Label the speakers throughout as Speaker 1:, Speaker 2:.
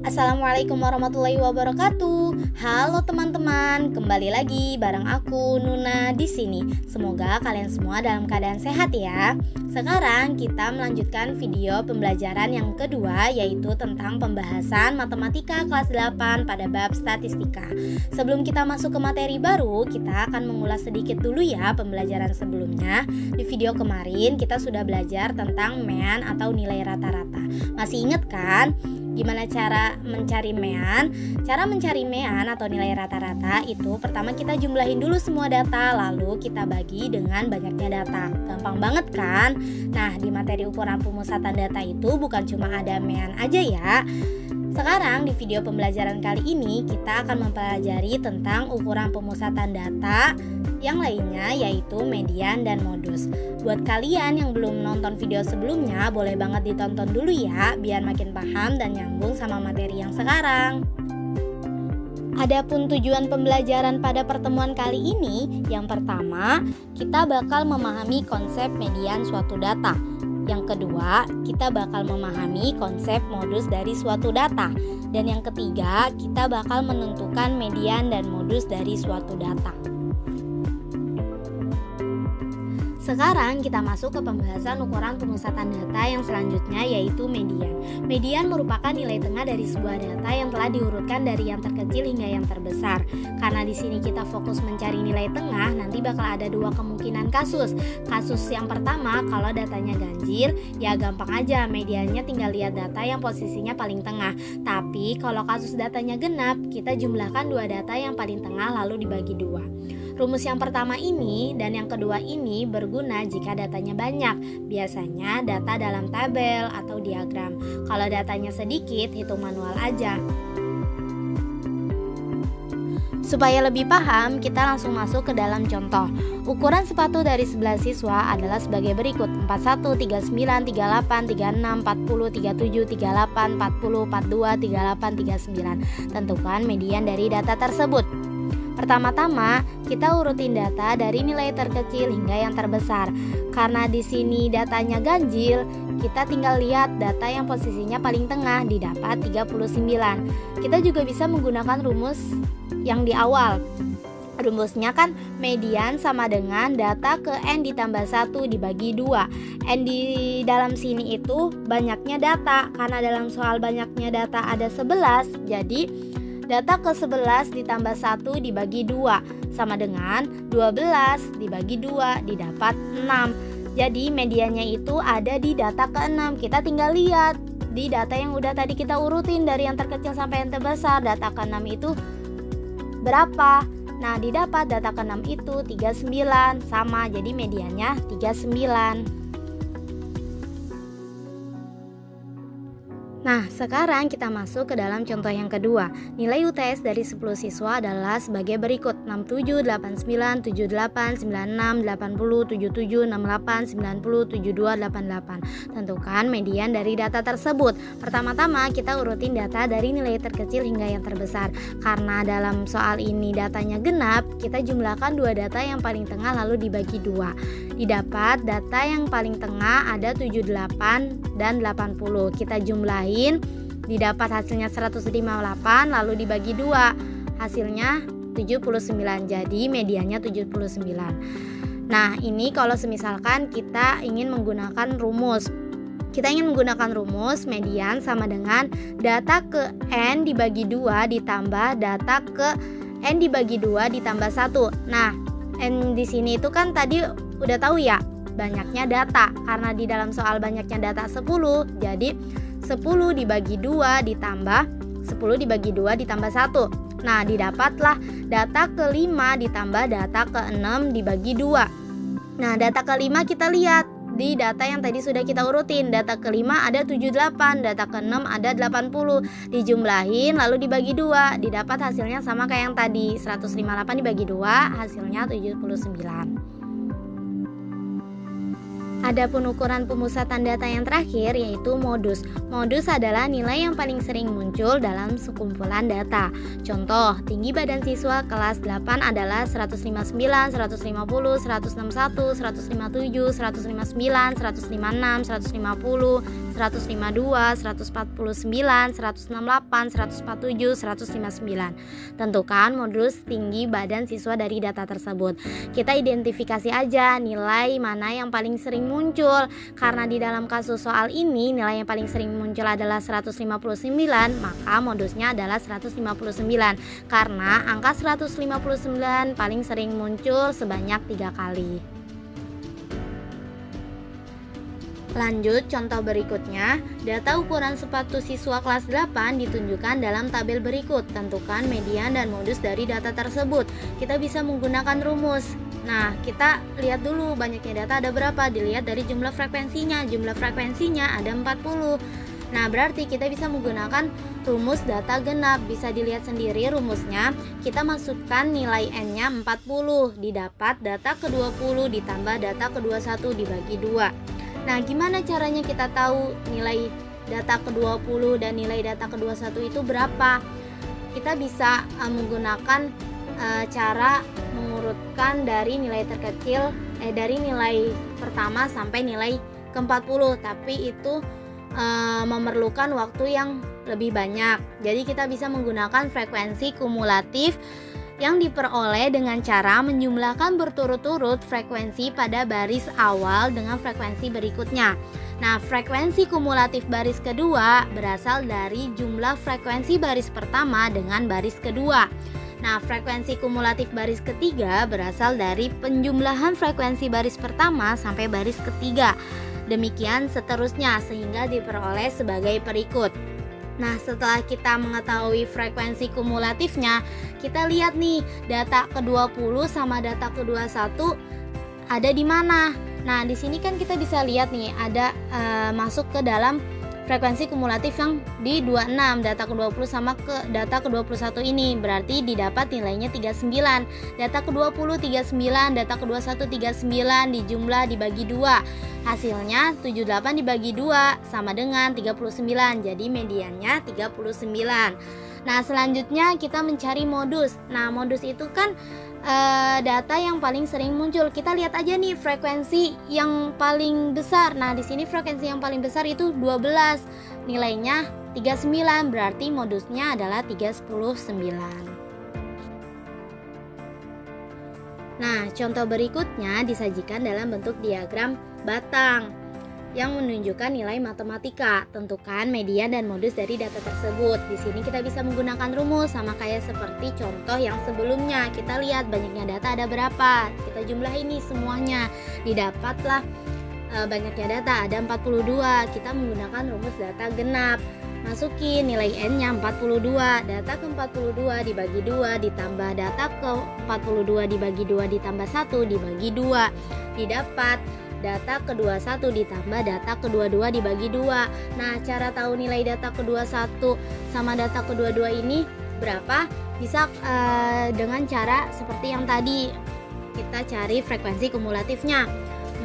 Speaker 1: Assalamualaikum warahmatullahi wabarakatuh. Halo teman-teman, kembali lagi bareng aku Nuna di sini. Semoga kalian semua dalam keadaan sehat ya. Sekarang kita melanjutkan video pembelajaran yang kedua, yaitu tentang pembahasan matematika kelas 8 pada bab statistika. Sebelum kita masuk ke materi baru, kita akan mengulas sedikit dulu ya pembelajaran sebelumnya. Di video kemarin kita sudah belajar tentang mean atau nilai rata-rata. Masih ingat kan? Gimana cara mencari mean? Cara mencari mean atau nilai rata-rata itu pertama kita jumlahin dulu semua data, lalu kita bagi dengan banyaknya data. Gampang banget kan? Nah, di materi ukuran pemusatan data itu bukan cuma ada mean aja ya. Sekarang di video pembelajaran kali ini kita akan mempelajari tentang ukuran pemusatan data yang lainnya, yaitu median dan modus. Buat kalian yang belum nonton video sebelumnya, boleh banget ditonton dulu ya, biar makin paham dan nyambung sama materi yang sekarang. Adapun tujuan pembelajaran pada pertemuan kali ini, yang pertama, kita bakal memahami konsep median suatu data. Yang kedua, kita bakal memahami konsep modus dari suatu data. Dan yang ketiga, kita bakal menentukan median dan modus dari suatu data. Sekarang kita masuk ke pembahasan ukuran pemusatan data yang selanjutnya, yaitu median. Median merupakan nilai tengah dari sebuah data yang telah diurutkan dari yang terkecil hingga yang terbesar. Karena di sini kita fokus mencari nilai tengah, nanti bakal ada dua kemungkinan kasus. Kasus yang pertama, kalau datanya ganjil, ya gampang aja, mediannya tinggal lihat data yang posisinya paling tengah. Tapi kalau kasus datanya genap, kita jumlahkan dua data yang paling tengah lalu dibagi dua. Rumus yang pertama ini dan yang kedua ini berguna jika datanya banyak, biasanya data dalam tabel atau diagram. Kalau datanya sedikit, hitung manual aja. Supaya lebih paham, kita langsung masuk ke dalam contoh. Ukuran sepatu dari 11 siswa adalah sebagai berikut: 41, 39, 38, 36, 40, 37, 38, 40, 42, 38, 39. Tentukan median dari data tersebut. Pertama-tama, kita urutin data dari nilai terkecil hingga yang terbesar. Karena di sini datanya ganjil, kita tinggal lihat data yang posisinya paling tengah, didapat 39. Kita juga bisa menggunakan rumus yang di awal. Rumusnya kan median sama dengan data ke N ditambah 1 dibagi 2. N di dalam sini itu banyaknya data. Karena dalam soal banyaknya data ada 11, jadi data ke 11 ditambah 1 dibagi 2 sama dengan 12 dibagi 2 didapat 6. Jadi mediannya itu ada di data ke-6. Kita tinggal lihat di data yang udah tadi kita urutin dari yang terkecil sampai yang terbesar, data ke-6 itu berapa? Nah, didapat data ke-6 itu 39 sama, jadi mediannya 39. Nah, sekarang kita masuk ke dalam contoh yang kedua. Nilai UTS dari 10 siswa adalah sebagai berikut: 67, 89, 78, 96, 80, 77, 68, 90, 72, 88. Tentukan median dari data tersebut. Pertama-tama kita urutin data dari nilai terkecil hingga yang terbesar. Karena dalam soal ini datanya genap, kita jumlahkan dua data yang paling tengah lalu dibagi dua. Didapat data yang paling tengah ada 78 dan 80. Kita jumlahin, didapat hasilnya 158 lalu dibagi 2, hasilnya 79, jadi mediannya 79. Nah, ini kalau semisalkan kita ingin menggunakan rumus median sama dengan data ke N dibagi 2 ditambah data ke N dibagi 2 ditambah 1. Nah, N di sini itu kan tadi udah tahu ya, banyaknya data. Karena di dalam soal banyaknya data 10, jadi 10 dibagi 2 ditambah 10 dibagi 2 ditambah 1. Nah, didapatlah data ke-5 ditambah data ke-6 dibagi 2. Nah, data ke-5 kita lihat di data yang tadi sudah kita urutin. Data ke-5 ada 78, data ke-6 ada 80. Dijumlahin lalu dibagi 2, didapat hasilnya sama kayak yang tadi, 158 dibagi 2, hasilnya 79. Adapun ukuran pemusatan data yang terakhir yaitu modus. Modus adalah nilai yang paling sering muncul dalam sekumpulan data. Contoh, tinggi badan siswa kelas 8 adalah 159, 150, 161, 157, 159, 156, 150, 152, 149, 168, 147, 159. Tentukan modus tinggi badan siswa dari data tersebut. Kita identifikasi aja nilai mana yang paling sering muncul. Karena di dalam kasus soal ini nilai yang paling sering muncul adalah 159, maka modusnya adalah 159. Karena angka 159 paling sering muncul sebanyak 3 kali. Lanjut contoh berikutnya, data ukuran sepatu siswa kelas 8 ditunjukkan dalam tabel berikut. Tentukan median dan modus dari data tersebut. Kita bisa menggunakan rumus. Nah, kita lihat dulu banyaknya data ada berapa. Dilihat dari jumlah frekuensinya. Jumlah frekuensinya ada 40. Nah, berarti kita bisa menggunakan rumus data genap. Bisa dilihat sendiri rumusnya. Kita masukkan nilai N-nya 40. Didapat data ke-20 ditambah data ke-21 dibagi 2. Nah, gimana caranya kita tahu nilai data ke-20 dan nilai data ke-21 itu berapa? Kita bisa menggunakan cara mengurutkan dari nilai terkecil dari nilai pertama sampai nilai ke-40, tapi itu memerlukan waktu yang lebih banyak. Jadi kita bisa menggunakan frekuensi kumulatif yang diperoleh dengan cara menjumlahkan berturut-turut frekuensi pada baris awal dengan frekuensi berikutnya. Nah, frekuensi kumulatif baris kedua berasal dari jumlah frekuensi baris pertama dengan baris kedua. Nah, frekuensi kumulatif baris ketiga berasal dari penjumlahan frekuensi baris pertama sampai baris ketiga. Demikian seterusnya sehingga diperoleh sebagai berikut. Nah, setelah kita mengetahui frekuensi kumulatifnya, kita lihat nih data ke-20 sama data ke-21 ada di mana. Nah, di sini kan kita bisa lihat nih ada masuk ke dalam frekuensi kumulatif yang di 26, data ke-20 sama ke data ke-21 ini. Berarti didapat nilainya 39. Data ke-20 39, data ke-21 39 dijumlah dibagi 2. Hasilnya 78 dibagi 2 sama dengan 39. Jadi mediannya 39. Nah, selanjutnya kita mencari modus. Nah, modus itu kan data yang paling sering muncul. Kita lihat aja nih frekuensi yang paling besar. Nah, di sini frekuensi yang paling besar itu 12. Nilainya 39, berarti modusnya adalah 319. Nah, contoh berikutnya disajikan dalam bentuk diagram batang yang menunjukkan nilai matematika. Tentukan median dan modus dari data tersebut. Di sini kita bisa menggunakan rumus sama kayak seperti contoh yang sebelumnya. Kita lihat banyaknya data ada berapa. Kita jumlah ini semuanya. Didapatlah banyaknya data ada 42. Kita menggunakan rumus data genap. Masukin nilai N-nya 42. Data ke-42 dibagi 2 ditambah data ke-42 dibagi 2 ditambah 1 dibagi 2. Didapat data ke-21 ditambah data ke-22 dibagi 2. Nah, cara tahu nilai data ke-21 sama data ke-22 ini berapa? Bisa dengan cara seperti yang tadi. Kita cari frekuensi kumulatifnya.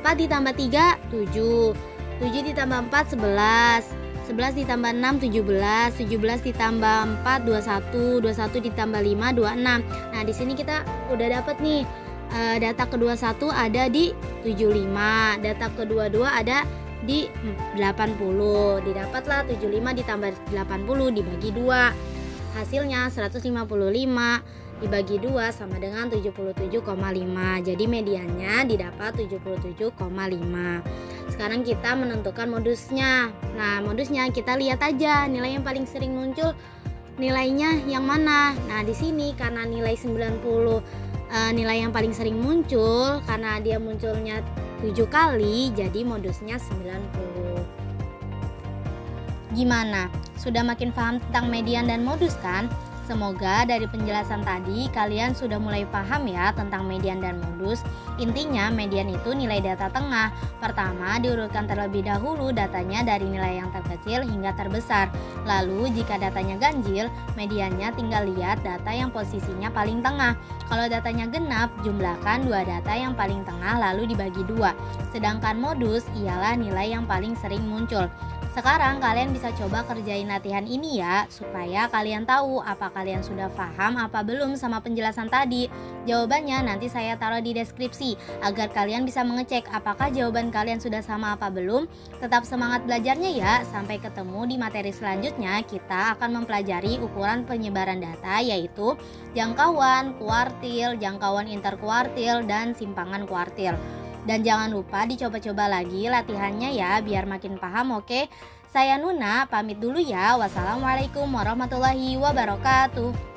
Speaker 1: 4 ditambah 3, 7. 7 ditambah 4, 11. 11 ditambah 6, 17. 17 ditambah 4, 21. 21 ditambah 5, 26. Nah, di sini kita udah dapat nih. Data ke-21 ada di 75, data ke-22 ada di 80. Didapatlah 75 ditambah 80 dibagi 2. Hasilnya 155 dibagi 2 sama dengan 77,5. Jadi mediannya didapat 77,5. Sekarang kita menentukan modusnya. Nah, modusnya kita lihat aja nilai yang paling sering muncul nilainya yang mana. Nah, di sini karena nilai 90 nilai yang paling sering muncul karena dia munculnya 7 kali, jadi modusnya 90. Gimana? Sudah makin paham tentang median dan modus kan? Semoga dari penjelasan tadi kalian sudah mulai paham ya tentang median dan modus. Intinya median itu nilai data tengah. Pertama diurutkan terlebih dahulu datanya dari nilai yang terkecil hingga terbesar. Lalu jika datanya ganjil, mediannya tinggal lihat data yang posisinya paling tengah. Kalau datanya genap, jumlahkan dua data yang paling tengah lalu dibagi 2. Sedangkan modus ialah nilai yang paling sering muncul. Sekarang kalian bisa coba kerjain latihan ini ya, supaya kalian tahu apa kalian sudah paham apa belum sama penjelasan tadi. Jawabannya nanti saya taruh di deskripsi, agar kalian bisa mengecek apakah jawaban kalian sudah sama apa belum. Tetap semangat belajarnya ya, sampai ketemu di materi selanjutnya. Kita akan mempelajari ukuran penyebaran data, yaitu jangkauan, kuartil, jangkauan interkuartil, dan simpangan kuartil. Dan jangan lupa dicoba-coba lagi latihannya ya, biar makin paham, oke? Saya Nuna, pamit dulu ya. Wassalamualaikum warahmatullahi wabarakatuh.